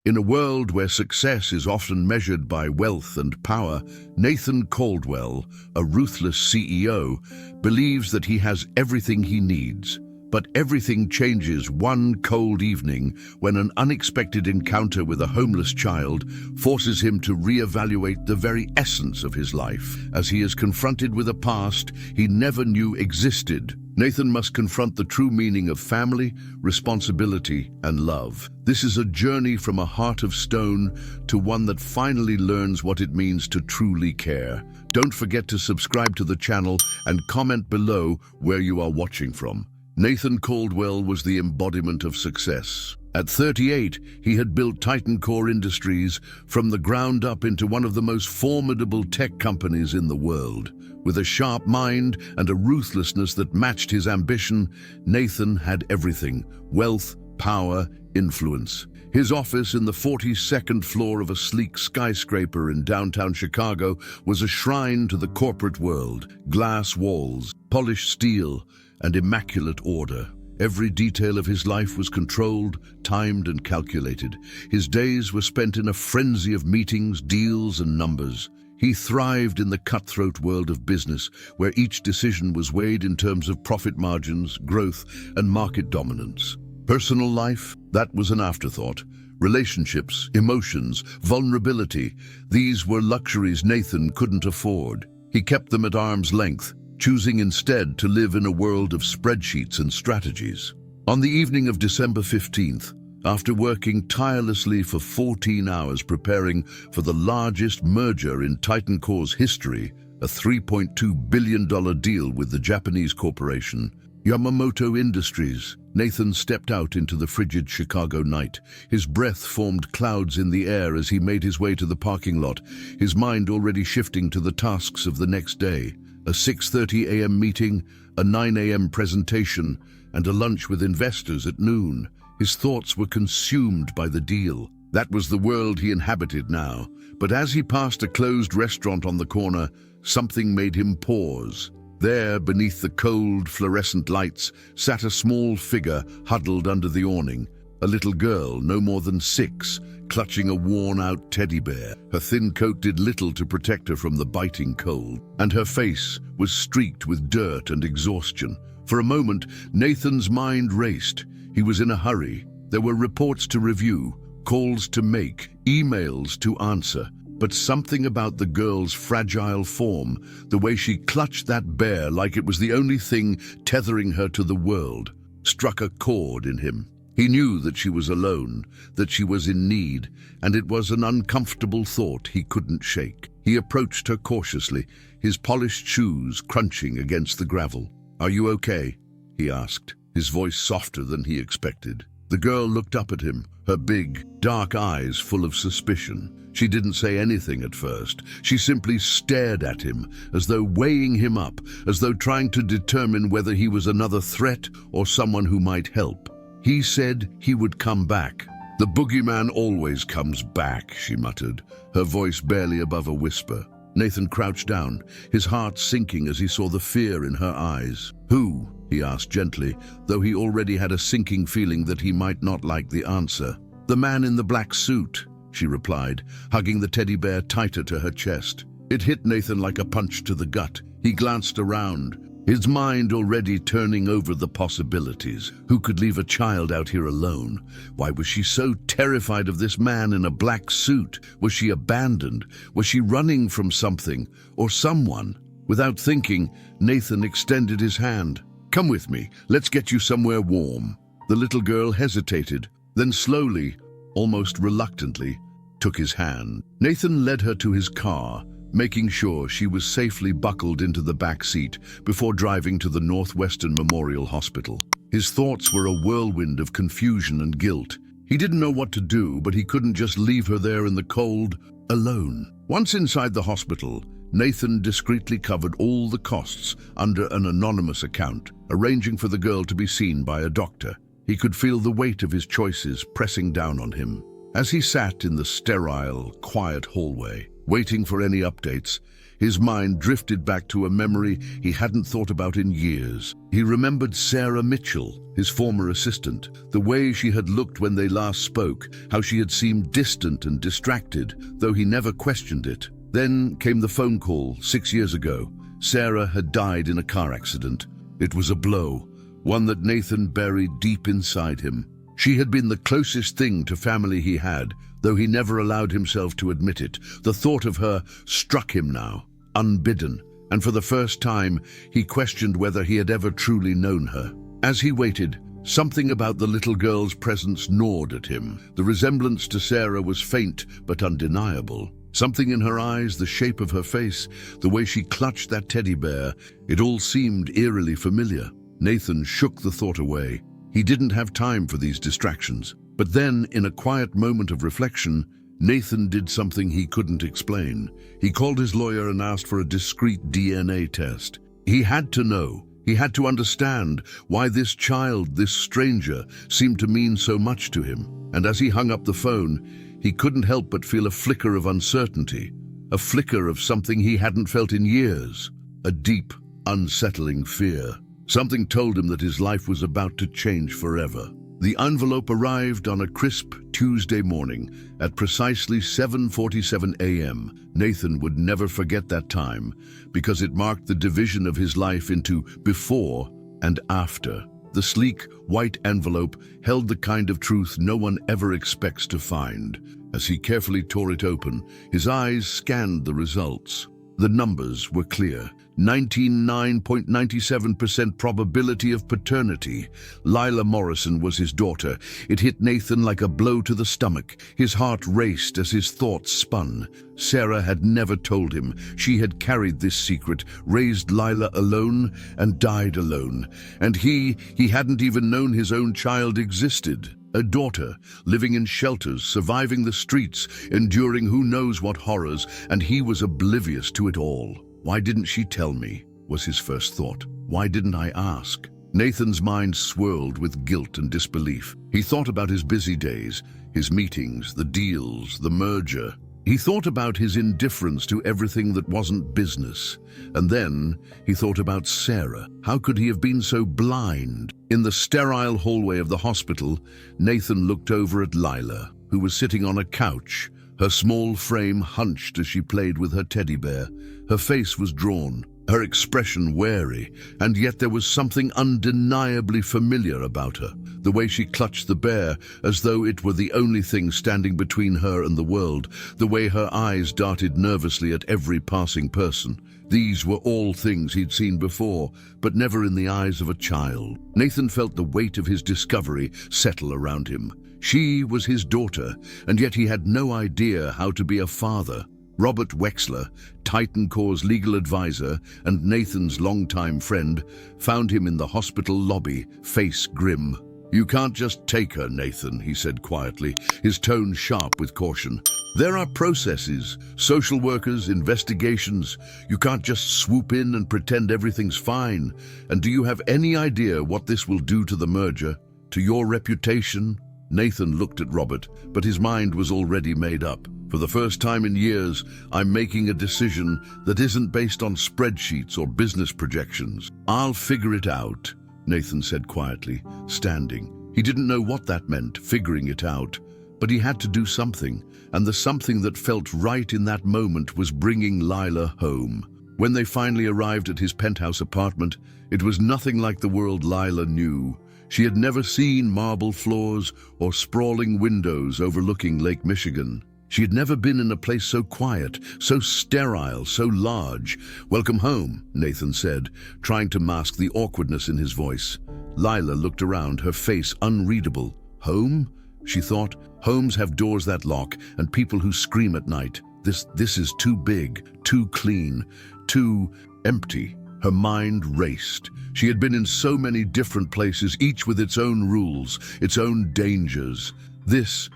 In a world where success is often measured by wealth and power, Nathan Caldwell, a ruthless CEO, believes that he has everything he needs. But everything changes one cold evening when an unexpected encounter with a homeless child forces him to reevaluate the very essence of his life. As he is confronted with a past he never knew existed, Nathan must confront the true meaning of family, responsibility, and love. This is a journey from a heart of stone to one that finally learns what it means to truly care. Don't forget to subscribe to the channel and comment below where you are watching from. Nathan Caldwell was the embodiment of success. At 38, he had built Titan Core Industries from the ground up into one of the most formidable tech companies in the world. With a sharp mind and a ruthlessness that matched his ambition, Nathan had everything: wealth, power, influence. His office in the 42nd floor of a sleek skyscraper in downtown Chicago was a shrine to the corporate world. Glass walls, polished steel, and immaculate order. Every detail of his life was controlled, timed, and calculated. His days were spent in a frenzy of meetings, deals, and numbers. He thrived in the cutthroat world of business, where each decision was weighed in terms of profit margins, growth, and market dominance. Personal life, that was an afterthought. Relationships, emotions, vulnerability, these were luxuries Nathan couldn't afford. He kept them at arm's length, choosing instead to live in a world of spreadsheets and strategies. On the evening of December 15th, after working tirelessly for 14 hours preparing for the largest merger in Titan Core's history, a $3.2 billion deal with the Japanese corporation, Yamamoto Industries, Nathan stepped out into the frigid Chicago night. His breath formed clouds in the air as he made his way to the parking lot, his mind already shifting to the tasks of the next day. A 6:30 a.m. meeting, a 9 a.m. presentation, and a lunch with investors at noon. His thoughts were consumed by the deal. That was the world he inhabited now. But as he passed a closed restaurant on the corner, something made him pause. There, beneath the cold, fluorescent lights, sat a small figure huddled under the awning. A little girl, no more than 6, clutching a worn-out teddy bear. Her thin coat did little to protect her from the biting cold, and her face was streaked with dirt and exhaustion. For a moment, Nathan's mind raced. He was in a hurry. There were reports to review, calls to make, emails to answer. But something about the girl's fragile form, the way she clutched that bear like it was the only thing tethering her to the world, struck a chord in him. He knew that she was alone, that she was in need, and it was an uncomfortable thought he couldn't shake. He approached her cautiously, his polished shoes crunching against the gravel. "Are you okay?" he asked, his voice softer than he expected. The girl looked up at him, her big, dark eyes full of suspicion. She didn't say anything at first. She simply stared at him, as though weighing him up, as though trying to determine whether he was another threat or someone who might help. He said he would come back. "The boogeyman always comes back," she muttered, her voice barely above a whisper. Nathan crouched down, his heart sinking as he saw the fear in her eyes. "Who?" he asked gently, though he already had a sinking feeling that he might not like the answer. "The man in the black suit," she replied, hugging the teddy bear tighter to her chest. It hit Nathan like a punch to the gut. He glanced around, his mind already turning over the possibilities. Who could leave a child out here alone? Why was she so terrified of this man in a black suit? Was she abandoned? Was she running from something or someone? Without thinking, Nathan extended his hand. "Come with me, let's get you somewhere warm." The little girl hesitated, then slowly, almost reluctantly, took his hand. Nathan led her to his car, making sure she was safely buckled into the back seat before driving to the Northwestern Memorial Hospital. His thoughts were a whirlwind of confusion and guilt. He didn't know what to do, but he couldn't just leave her there in the cold, alone. Once inside the hospital, Nathan discreetly covered all the costs under an anonymous account, arranging for the girl to be seen by a doctor. He could feel the weight of his choices pressing down on him. As he sat in the sterile, quiet hallway, waiting for any updates, His mind drifted back to a memory he hadn't thought about in years. He remembered Sarah Mitchell, his former assistant, the way she had looked when they last spoke, how she had seemed distant and distracted, though he never questioned it. Then came the phone call 6 years ago. Sarah had died in a car accident. It was a blow, one that Nathan buried deep inside him. She had been the closest thing to family he had, though he never allowed himself to admit it. The thought of her struck him now, unbidden, and for the first time he questioned whether he had ever truly known her. As he waited, something about the little girl's presence gnawed at him. The resemblance to Sarah was faint but undeniable. Something in her eyes, the shape of her face, the way she clutched that teddy bear, it all seemed eerily familiar. Nathan shook the thought away. He didn't have time for these distractions. But then, in a quiet moment of reflection, Nathan did something he couldn't explain. He called his lawyer and asked for a discreet DNA test. He had to know. He had to understand why this child, this stranger, seemed to mean so much to him. And as he hung up the phone, he couldn't help but feel a flicker of uncertainty, a flicker of something he hadn't felt in years, a deep, unsettling fear. Something told him that his life was about to change forever. The envelope arrived on a crisp Tuesday morning at precisely 7:47 a.m. Nathan would never forget that time because it marked the division of his life into before and after. The sleek, white envelope held the kind of truth no one ever expects to find. As he carefully tore it open, his eyes scanned the results. The numbers were clear. 99.97% probability of paternity. Lila Morrison was his daughter. It hit Nathan like a blow to the stomach. His heart raced as his thoughts spun. Sarah had never told him. She had carried this secret, raised Lila alone, and died alone. And he hadn't even known his own child existed. A daughter, living in shelters, surviving the streets, enduring who knows what horrors, and he was oblivious to it all. Why didn't she tell me, was his first thought. Why didn't I ask? Nathan's mind swirled with guilt and disbelief. He thought about his busy days, his meetings, the deals, the merger. He thought about his indifference to everything that wasn't business. And then he thought about Sarah. How could he have been so blind? In the sterile hallway of the hospital, Nathan looked over at Lila, who was sitting on a couch, her small frame hunched as she played with her teddy bear. Her face was drawn, her expression wary, and yet there was something undeniably familiar about her. The way she clutched the bear as though it were the only thing standing between her and the world, the way her eyes darted nervously at every passing person. These were all things he'd seen before, but never in the eyes of a child. Nathan felt the weight of his discovery settle around him. She was his daughter, and yet he had no idea how to be a father. Robert Wexler, Titan Corps' legal advisor and Nathan's longtime friend, found him in the hospital lobby, face grim. "You can't just take her, Nathan," he said quietly, his tone sharp with caution. "There are processes, social workers, investigations. You can't just swoop in and pretend everything's fine. And do you have any idea what this will do to the merger, to your reputation?" Nathan looked at Robert, but his mind was already made up. "For the first time in years, I'm making a decision that isn't based on spreadsheets or business projections. I'll figure it out," Nathan said quietly, standing. He didn't know what that meant, figuring it out, but he had to do something, and the something that felt right in that moment was bringing Lila home. When they finally arrived at his penthouse apartment, it was nothing like the world Lila knew. She had never seen marble floors or sprawling windows overlooking Lake Michigan. She had never been in a place so quiet, so sterile, so large. "Welcome home," Nathan said, trying to mask the awkwardness in his voice. Lila looked around, her face unreadable. "Home?" she thought. "Homes have doors that lock and people who scream at night. This is too big, too clean, too empty." Her mind raced. She had been in so many different places, each with its own rules, its own dangers. This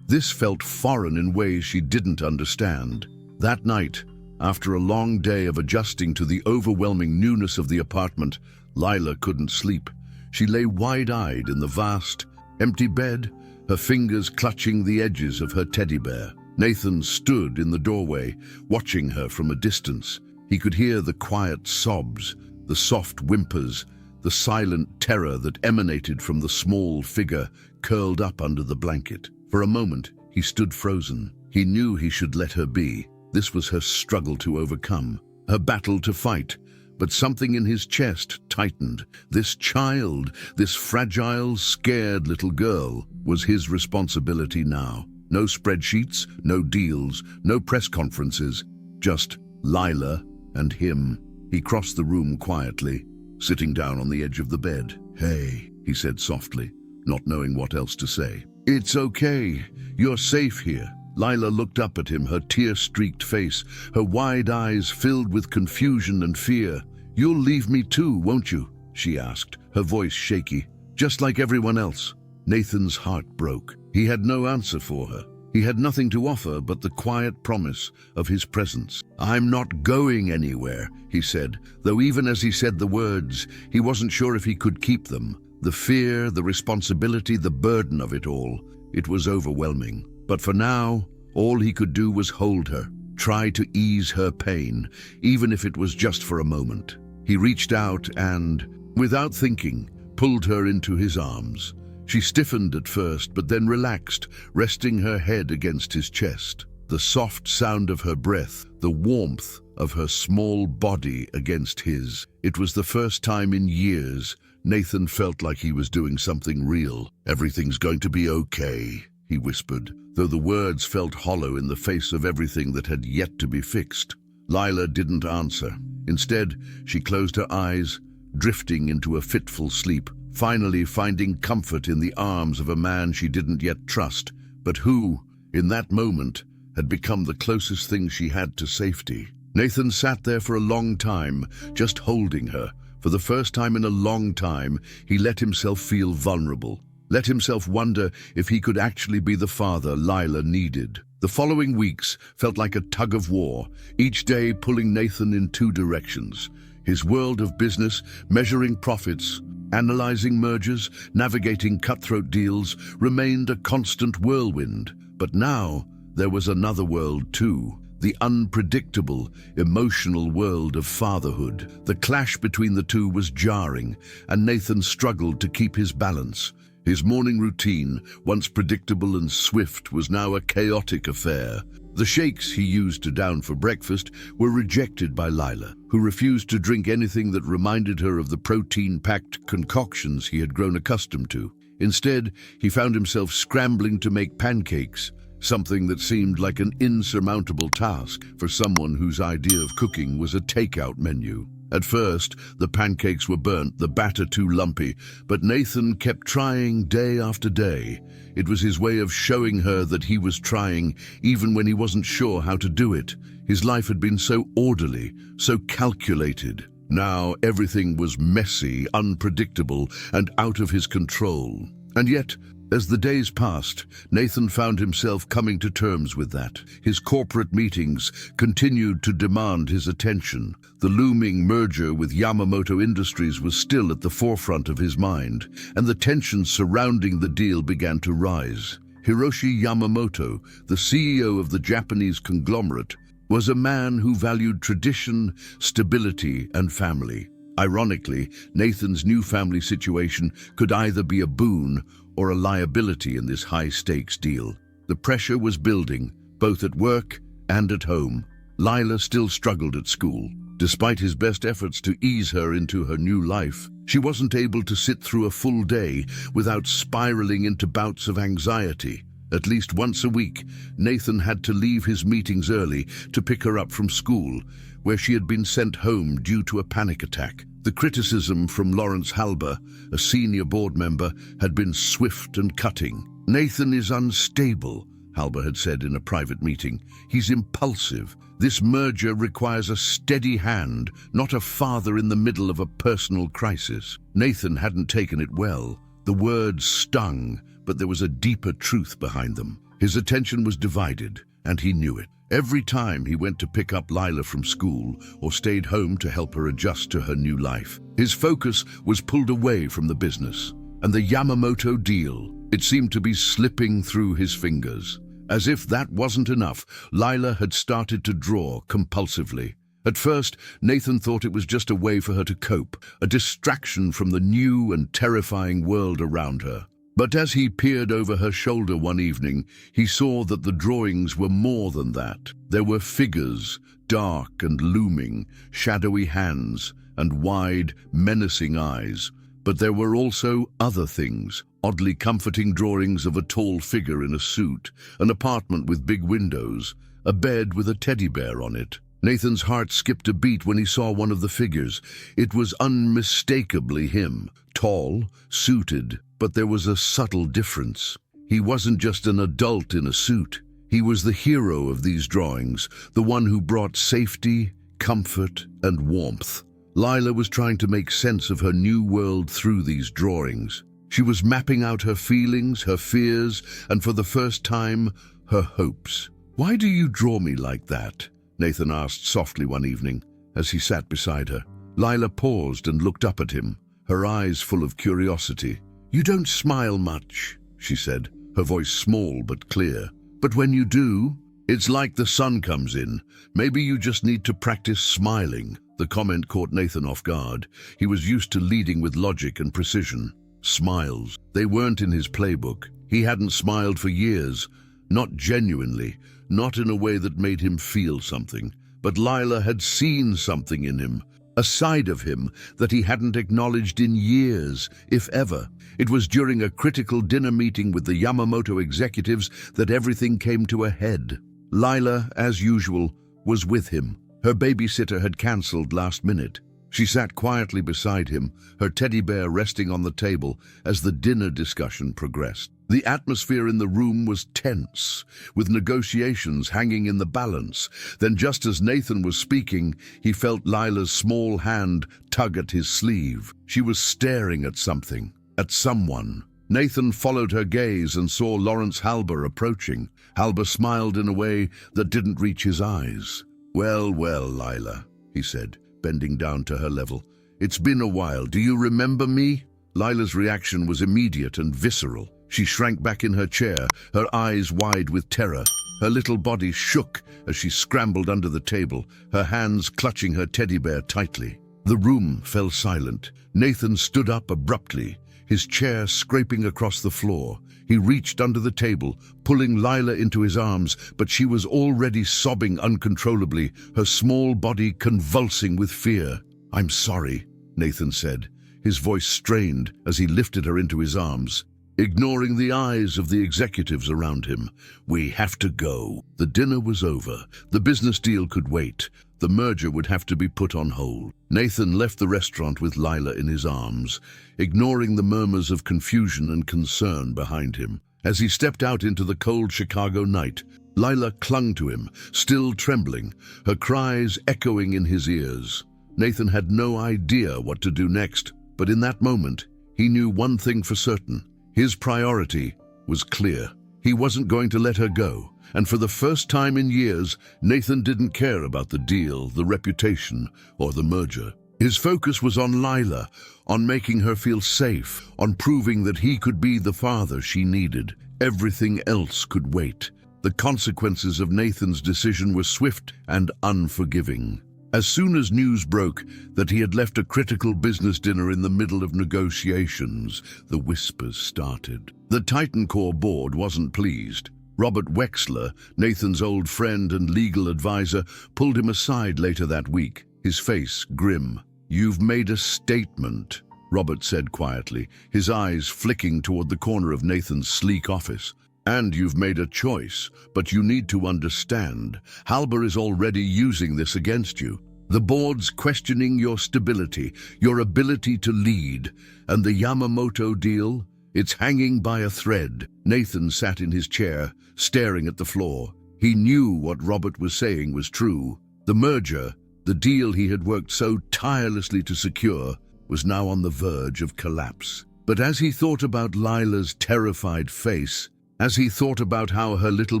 felt foreign in ways she didn't understand. That night, after a long day of adjusting to the overwhelming newness of the apartment, Lila couldn't sleep. She lay wide-eyed in the vast, empty bed, her fingers clutching the edges of her teddy bear. Nathan stood in the doorway, watching her from a distance. He could hear the quiet sobs, the soft whimpers, the silent terror that emanated from the small figure curled up under the blanket. For a moment, he stood frozen. He knew he should let her be. This was her struggle to overcome, her battle to fight. But something in his chest tightened. This child, this fragile, scared little girl, was his responsibility now. No spreadsheets, no deals, no press conferences, just Lila and him. He crossed the room quietly, sitting down on the edge of the bed. "Hey," he said softly, not knowing what else to say. "It's okay. You're safe here." Lila looked up at him, her tear-streaked face, her wide eyes filled with confusion and fear. "You'll leave me too, won't you?" she asked, her voice shaky. "Just like everyone else." Nathan's heart broke. He had no answer for her. He had nothing to offer but the quiet promise of his presence. "I'm not going anywhere," he said, though even as he said the words, he wasn't sure if he could keep them. The fear, the responsibility, the burden of it all. It was overwhelming. But for now, all he could do was hold her, try to ease her pain, even if it was just for a moment. He reached out and, without thinking, pulled her into his arms. She stiffened at first, but then relaxed, resting her head against his chest. The soft sound of her breath, the warmth of her small body against his. It was the first time in years Nathan felt like he was doing something real. "Everything's going to be okay," he whispered, though the words felt hollow in the face of everything that had yet to be fixed. Lila didn't answer. Instead, she closed her eyes, drifting into a fitful sleep, finally finding comfort in the arms of a man she didn't yet trust, but who, in that moment, had become the closest thing she had to safety. Nathan sat there for a long time, just holding her. For the first time in a long time, he let himself feel vulnerable. Let himself wonder if he could actually be the father Lila needed. The following weeks felt like a tug of war, each day pulling Nathan in two directions. His world of business, measuring profits, analyzing mergers, navigating cutthroat deals, remained a constant whirlwind. But now, there was another world too. The unpredictable, emotional world of fatherhood. The clash between the two was jarring, and Nathan struggled to keep his balance. His morning routine, once predictable and swift, was now a chaotic affair. The shakes he used to down for breakfast were rejected by Lila, who refused to drink anything that reminded her of the protein-packed concoctions he had grown accustomed to. Instead, he found himself scrambling to make pancakes, something that seemed like an insurmountable task for someone whose idea of cooking was a takeout menu. At first, the pancakes were burnt, the batter too lumpy, but Nathan kept trying day after day. It was his way of showing her that he was trying, even when he wasn't sure how to do it. His life had been so orderly, so calculated. Now everything was messy, unpredictable, and out of his control. And yet, as the days passed, Nathan found himself coming to terms with that. His corporate meetings continued to demand his attention. The looming merger with Yamamoto Industries was still at the forefront of his mind, and the tensions surrounding the deal began to rise. Hiroshi Yamamoto, the CEO of the Japanese conglomerate, was a man who valued tradition, stability, and family. Ironically, Nathan's new family situation could either be a boon or a liability in this high-stakes deal. The pressure was building, both at work and at home. Lila still struggled at school. Despite his best efforts to ease her into her new life, she wasn't able to sit through a full day without spiraling into bouts of anxiety. At least once a week, Nathan had to leave his meetings early to pick her up from school, where she had been sent home due to a panic attack. The criticism from Lawrence Halber, a senior board member, had been swift and cutting. "Nathan is unstable," Halber had said in a private meeting. "He's impulsive. This merger requires a steady hand, not a father in the middle of a personal crisis." Nathan hadn't taken it well. The words stung, but there was a deeper truth behind them. His attention was divided, and he knew it. Every time he went to pick up Lila from school or stayed home to help her adjust to her new life, his focus was pulled away from the business. And the Yamamoto deal, it seemed to be slipping through his fingers. As if that wasn't enough, Lila had started to draw compulsively. At first, Nathan thought it was just a way for her to cope, a distraction from the new and terrifying world around her. But as he peered over her shoulder one evening, he saw that the drawings were more than that. There were figures, dark and looming, shadowy hands, and wide, menacing eyes. But there were also other things, oddly comforting drawings of a tall figure in a suit, an apartment with big windows, a bed with a teddy bear on it. Nathan's heart skipped a beat when he saw one of the figures. It was unmistakably him, tall, suited, but there was a subtle difference. He wasn't just an adult in a suit. He was the hero of these drawings, the one who brought safety, comfort, and warmth. Lila was trying to make sense of her new world through these drawings. She was mapping out her feelings, her fears, and for the first time, her hopes. "Why do you draw me like that?" Nathan asked softly one evening as he sat beside her. Lila paused and looked up at him, her eyes full of curiosity. "You don't smile much," she said, her voice small but clear. "But when you do, it's like the sun comes in. Maybe you just need to practice smiling." The comment caught Nathan off guard. He was used to leading with logic and precision. Smiles. They weren't in his playbook. He hadn't smiled for years. Not genuinely, not in a way that made him feel something. But Lila had seen something in him, a side of him that he hadn't acknowledged in years, if ever. It was during a critical dinner meeting with the Yamamoto executives that everything came to a head. Lila, as usual, was with him. Her babysitter had cancelled last minute. She sat quietly beside him, her teddy bear resting on the table as the dinner discussion progressed. The atmosphere in the room was tense, with negotiations hanging in the balance. Then just as Nathan was speaking, he felt Lila's small hand tug at his sleeve. She was staring at something, at someone. Nathan followed her gaze and saw Lawrence Halber approaching. Halber smiled in a way that didn't reach his eyes. "Well, well, Lila," he said, bending down to her level. "It's been a while. Do you remember me?" Lila's reaction was immediate and visceral. She shrank back in her chair, her eyes wide with terror. Her little body shook as she scrambled under the table, her hands clutching her teddy bear tightly. The room fell silent. Nathan stood up abruptly, his chair scraping across the floor. He reached under the table, pulling Lila into his arms, but she was already sobbing uncontrollably, her small body convulsing with fear. "I'm sorry," Nathan said, his voice strained as he lifted her into his arms. Ignoring the eyes of the executives around him, "We have to go." The dinner was over. The business deal could wait. The merger would have to be put on hold. Nathan left the restaurant with Lila in his arms, ignoring the murmurs of confusion and concern behind him. As he stepped out into the cold Chicago night, Lila clung to him, still trembling, her cries echoing in his ears. Nathan had no idea what to do next, but in that moment, he knew one thing for certain. His priority was clear. He wasn't going to let her go. And for the first time in years, Nathan didn't care about the deal, the reputation, or the merger. His focus was on Lila, on making her feel safe, on proving that he could be the father she needed. Everything else could wait. The consequences of Nathan's decision were swift and unforgiving. As soon as news broke that he had left a critical business dinner in the middle of negotiations, the whispers started. The Titan Core board wasn't pleased. Robert Wexler, Nathan's old friend and legal advisor, pulled him aside later that week, his face grim. "You've made a statement," Robert said quietly, his eyes flicking toward the corner of Nathan's sleek office. "And you've made a choice, but you need to understand, Halber is already using this against you. The board's questioning your stability, your ability to lead, and the Yamamoto deal, it's hanging by a thread." Nathan sat in his chair, staring at the floor. He knew what Robert was saying was true. The merger, the deal he had worked so tirelessly to secure, was now on the verge of collapse. But as he thought about Lila's terrified face, as he thought about how her little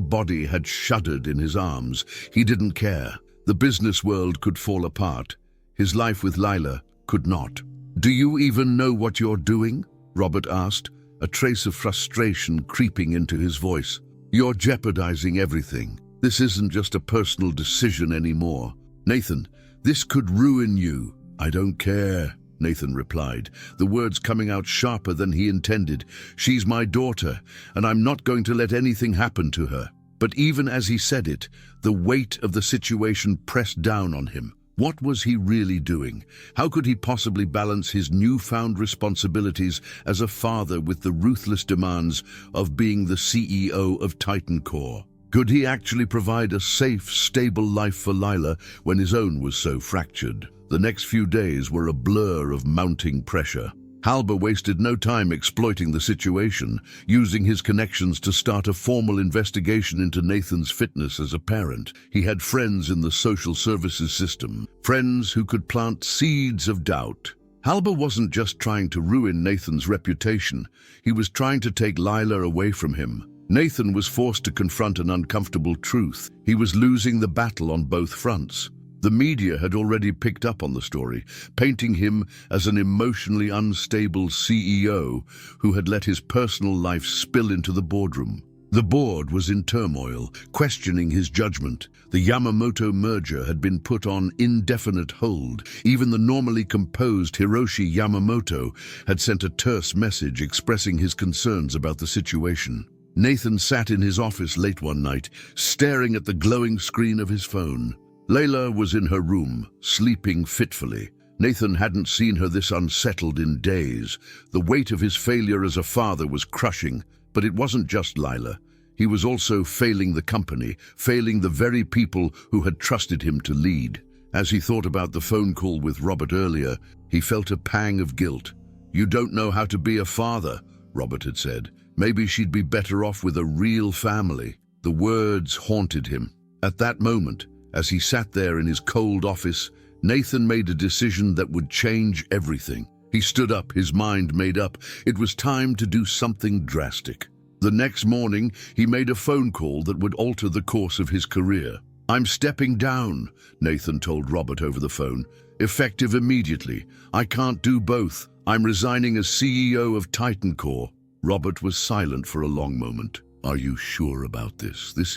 body had shuddered in his arms, he didn't care. The business world could fall apart. His life with Lila could not. "Do you even know what you're doing?" Robert asked, a trace of frustration creeping into his voice. "You're jeopardizing everything. This isn't just a personal decision anymore." "Nathan, This could ruin you." "I don't care," Nathan replied, the words coming out sharper than he intended. "She's my daughter, and I'm not going to let anything happen to her." But even as he said it, the weight of the situation pressed down on him. What was he really doing? How could he possibly balance his newfound responsibilities as a father with the ruthless demands of being the CEO of Titan Core? Could he actually provide a safe, stable life for Lila when his own was so fractured? The next few days were a blur of mounting pressure. Halber wasted no time exploiting the situation, using his connections to start a formal investigation into Nathan's fitness as a parent. He had friends in the social services system, friends who could plant seeds of doubt. Halber wasn't just trying to ruin Nathan's reputation, he was trying to take Lila away from him. Nathan was forced to confront an uncomfortable truth. He was losing the battle on both fronts. The media had already picked up on the story, painting him as an emotionally unstable CEO who had let his personal life spill into the boardroom. The board was in turmoil, questioning his judgment. The Yamamoto merger had been put on indefinite hold. Even the normally composed Hiroshi Yamamoto had sent a terse message expressing his concerns about the situation. Nathan sat in his office late one night, staring at the glowing screen of his phone. Layla was in her room, sleeping fitfully. Nathan hadn't seen her this unsettled in days. The weight of his failure as a father was crushing, but it wasn't just Lila. He was also failing the company, failing the very people who had trusted him to lead. As he thought about the phone call with Robert earlier, he felt a pang of guilt. "You don't know how to be a father," Robert had said. "Maybe she'd be better off with a real family." The words haunted him. At that moment, as he sat there in his cold office, Nathan made a decision that would change everything. He stood up, his mind made up. It was time to do something drastic. The next morning, he made a phone call that would alter the course of his career. "I'm stepping down," Nathan told Robert over the phone. "Effective immediately. I can't do both. I'm resigning as CEO of Titan Core." Robert was silent for a long moment. "Are you sure about this? This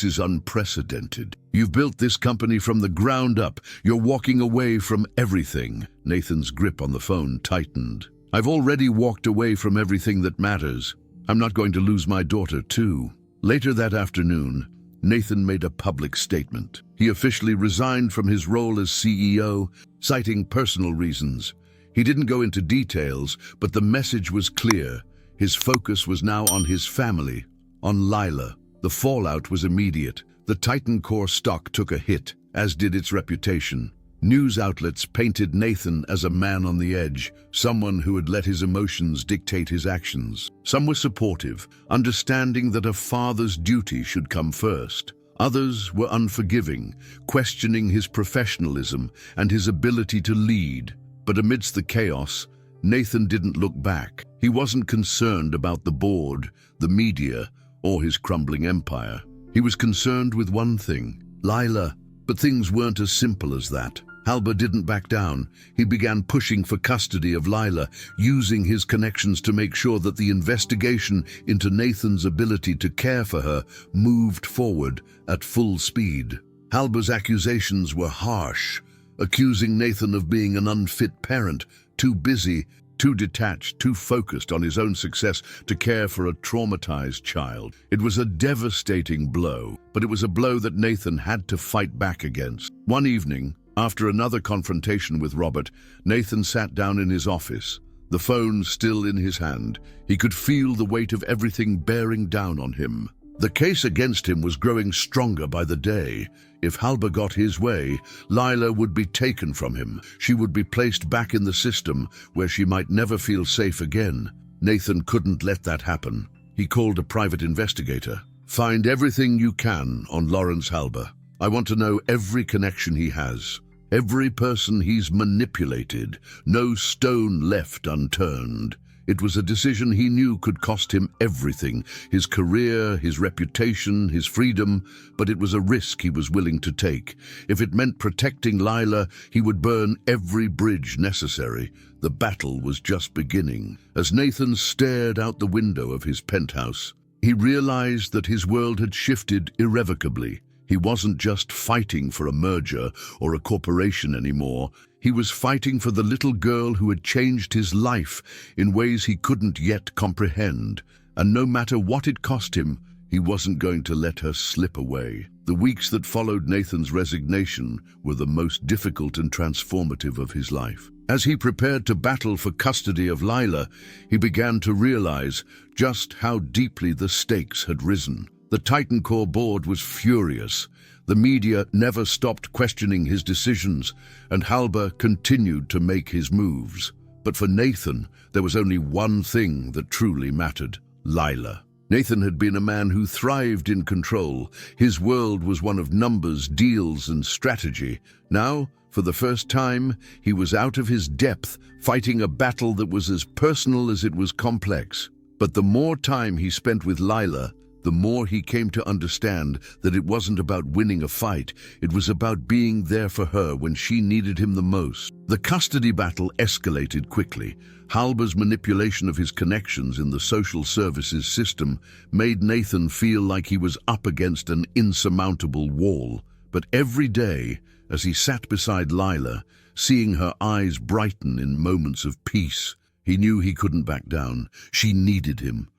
is unprecedented. You've built this company from the ground up. You're walking away from everything." Nathan's grip on the phone tightened. "I've already walked away from everything that matters. I'm not going to lose my daughter, too." Later that afternoon, Nathan made a public statement. He officially resigned from his role as CEO, citing personal reasons. He didn't go into details, but the message was clear. His focus was now on his family, on Lila. The fallout was immediate. The Titan Core stock took a hit, as did its reputation. News outlets painted Nathan as a man on the edge, someone who had let his emotions dictate his actions. Some were supportive, understanding that a father's duty should come first. Others were unforgiving, questioning his professionalism and his ability to lead. But amidst the chaos, Nathan didn't look back. He wasn't concerned about the board, the media, or his crumbling empire. He was concerned with one thing, Lila. But things weren't as simple as that. Halber didn't back down. He began pushing for custody of Lila, using his connections to make sure that the investigation into Nathan's ability to care for her moved forward at full speed. Halber's accusations were harsh, accusing Nathan of being an unfit parent, too busy, too detached, too focused on his own success to care for a traumatized child. It was a devastating blow, but it was a blow that Nathan had to fight back against. One evening, after another confrontation with Robert, Nathan sat down in his office, the phone still in his hand. He could feel the weight of everything bearing down on him. The case against him was growing stronger by the day. If Halber got his way, Lila would be taken from him. She would be placed back in the system where she might never feel safe again. Nathan couldn't let that happen. He called a private investigator. "Find everything you can on Lawrence Halber. I want to know every connection he has, every person he's manipulated, no stone left unturned." It was a decision he knew could cost him everything, his career, his reputation, his freedom, but it was a risk he was willing to take. If it meant protecting Lila, he would burn every bridge necessary. The battle was just beginning. As Nathan stared out the window of his penthouse, he realized that his world had shifted irrevocably. He wasn't just fighting for a merger or a corporation anymore. He was fighting for the little girl who had changed his life in ways he couldn't yet comprehend. And no matter what it cost him, he wasn't going to let her slip away. The weeks that followed Nathan's resignation were the most difficult and transformative of his life. As he prepared to battle for custody of Lila, he began to realize just how deeply the stakes had risen. The Titan Core board was furious. The media never stopped questioning his decisions, and Halber continued to make his moves. But for Nathan, there was only one thing that truly mattered: Lila. Nathan had been a man who thrived in control. His world was one of numbers, deals, and strategy. Now, for the first time, he was out of his depth, fighting a battle that was as personal as it was complex. But the more time he spent with Lila, the more he came to understand that it wasn't about winning a fight, it was about being there for her when she needed him the most. The custody battle escalated quickly. Halber's manipulation of his connections in the social services system made Nathan feel like he was up against an insurmountable wall. But every day, as he sat beside Lila, seeing her eyes brighten in moments of peace, he knew he couldn't back down. She needed him.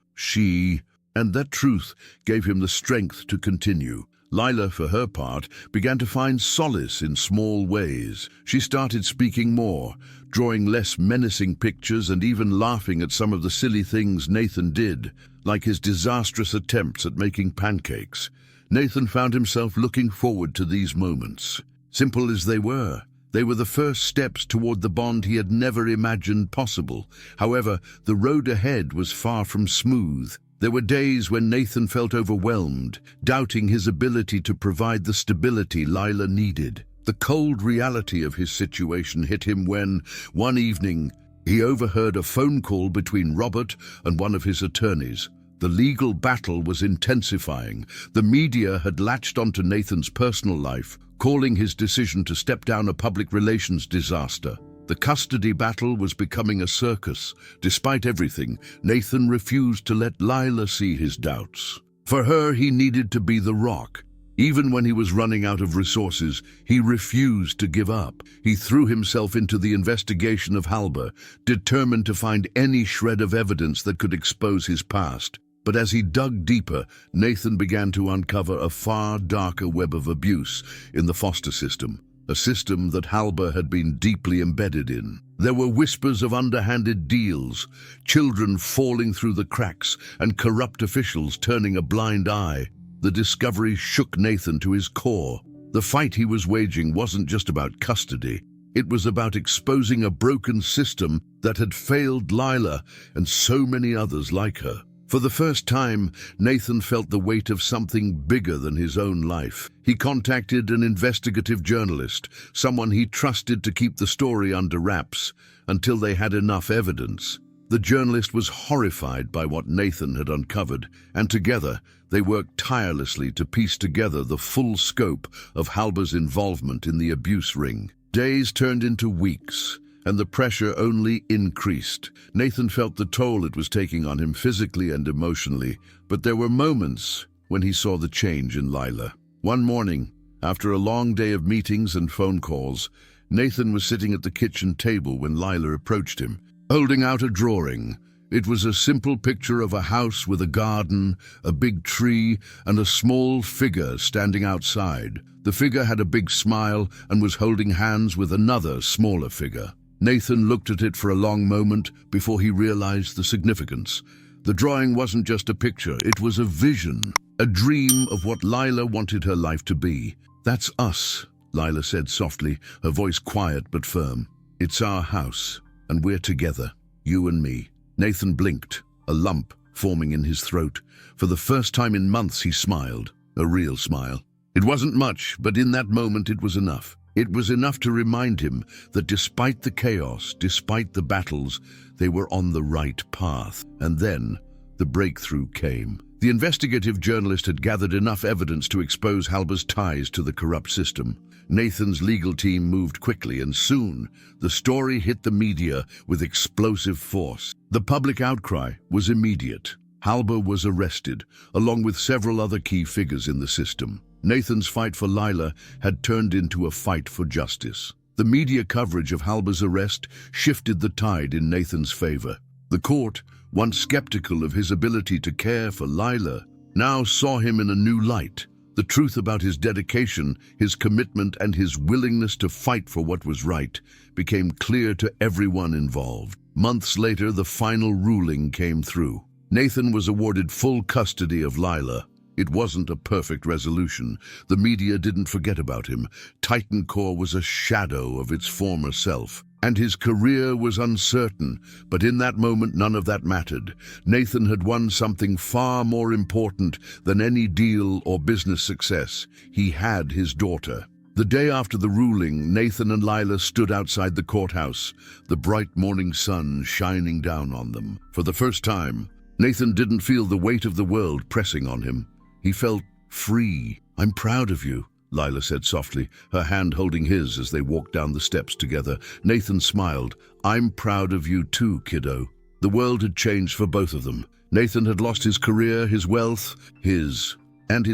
And that truth gave him the strength to continue. Lila, for her part, began to find solace in small ways. She started speaking more, drawing less menacing pictures and even laughing at some of the silly things Nathan did, like his disastrous attempts at making pancakes. Nathan found himself looking forward to these moments. Simple as they were the first steps toward the bond he had never imagined possible. However, the road ahead was far from smooth. There were days when Nathan felt overwhelmed, doubting his ability to provide the stability Lila needed. The cold reality of his situation hit him when, one evening, he overheard a phone call between Robert and one of his attorneys. The legal battle was intensifying. The media had latched onto Nathan's personal life, calling his decision to step down a public relations disaster. The custody battle was becoming a circus. Despite everything, Nathan refused to let Lila see his doubts. For her, he needed to be the rock. Even when he was running out of resources, he refused to give up. He threw himself into the investigation of Halber, determined to find any shred of evidence that could expose his past. But as he dug deeper, Nathan began to uncover a far darker web of abuse in the foster system. A system that Halber had been deeply embedded in. There were whispers of underhanded deals, children falling through the cracks, and corrupt officials turning a blind eye. The discovery shook Nathan to his core. The fight he was waging wasn't just about custody. It was about exposing a broken system that had failed Lila and so many others like her. For the first time, Nathan felt the weight of something bigger than his own life. He contacted an investigative journalist, someone he trusted to keep the story under wraps until they had enough evidence. The journalist was horrified by what Nathan had uncovered, and together they worked tirelessly to piece together the full scope of Halber's involvement in the abuse ring. Days turned into weeks, and the pressure only increased. Nathan felt the toll it was taking on him physically and emotionally, but there were moments when he saw the change in Lila. One morning, after a long day of meetings and phone calls, Nathan was sitting at the kitchen table when Lila approached him, holding out a drawing. It was a simple picture of a house with a garden, a big tree, and a small figure standing outside. The figure had a big smile and was holding hands with another, smaller figure. Nathan looked at it for a long moment before he realized the significance. The drawing wasn't just a picture, it was a vision, a dream of what Lila wanted her life to be. "That's us," Lila said softly, her voice quiet but firm. "It's our house, and we're together, you and me." Nathan blinked, a lump forming in his throat. For the first time in months, he smiled, a real smile. It wasn't much, but in that moment it was enough. It was enough to remind him that despite the chaos, despite the battles, they were on the right path. And then the breakthrough came. The investigative journalist had gathered enough evidence to expose Halber's ties to the corrupt system. Nathan's legal team moved quickly, and soon the story hit the media with explosive force. The public outcry was immediate. Halber was arrested, along with several other key figures in the system. Nathan's fight for Lila had turned into a fight for justice. The media coverage of Halba's arrest shifted the tide in Nathan's favor. The court, once skeptical of his ability to care for Lila, now saw him in a new light. The truth about his dedication, his commitment, and his willingness to fight for what was right became clear to everyone involved. Months later, the final ruling came through. Nathan was awarded full custody of Lila. It wasn't a perfect resolution. The media didn't forget about him. Titan Core was a shadow of its former self, and his career was uncertain. But in that moment, none of that mattered. Nathan had won something far more important than any deal or business success. He had his daughter. The day after the ruling, Nathan and Lila stood outside the courthouse, the bright morning sun shining down on them. For the first time, Nathan didn't feel the weight of the world pressing on him. He felt free. "I'm proud of you," Lila said softly, her hand holding his as they walked down the steps together. Nathan smiled. "I'm proud of you too, kiddo." The world had changed for both of them. Nathan had lost his career, his wealth, his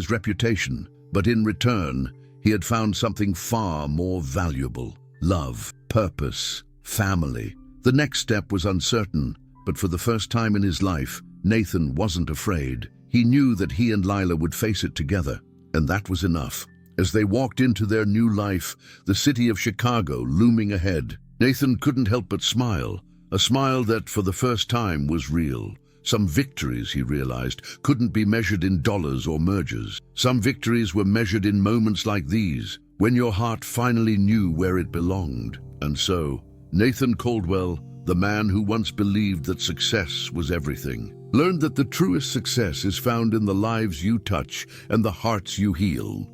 reputation. But in return, he had found something far more valuable: love, purpose, family. The next step was uncertain, but for the first time in his life, Nathan wasn't afraid. He knew that he and Lila would face it together, and that was enough. As they walked into their new life, the city of Chicago looming ahead, Nathan couldn't help but smile, a smile that for the first time was real. Some victories, he realized, couldn't be measured in dollars or mergers. Some victories were measured in moments like these, when your heart finally knew where it belonged. And so, Nathan Caldwell, the man who once believed that success was everything, learned that the truest success is found in the lives you touch and the hearts you heal.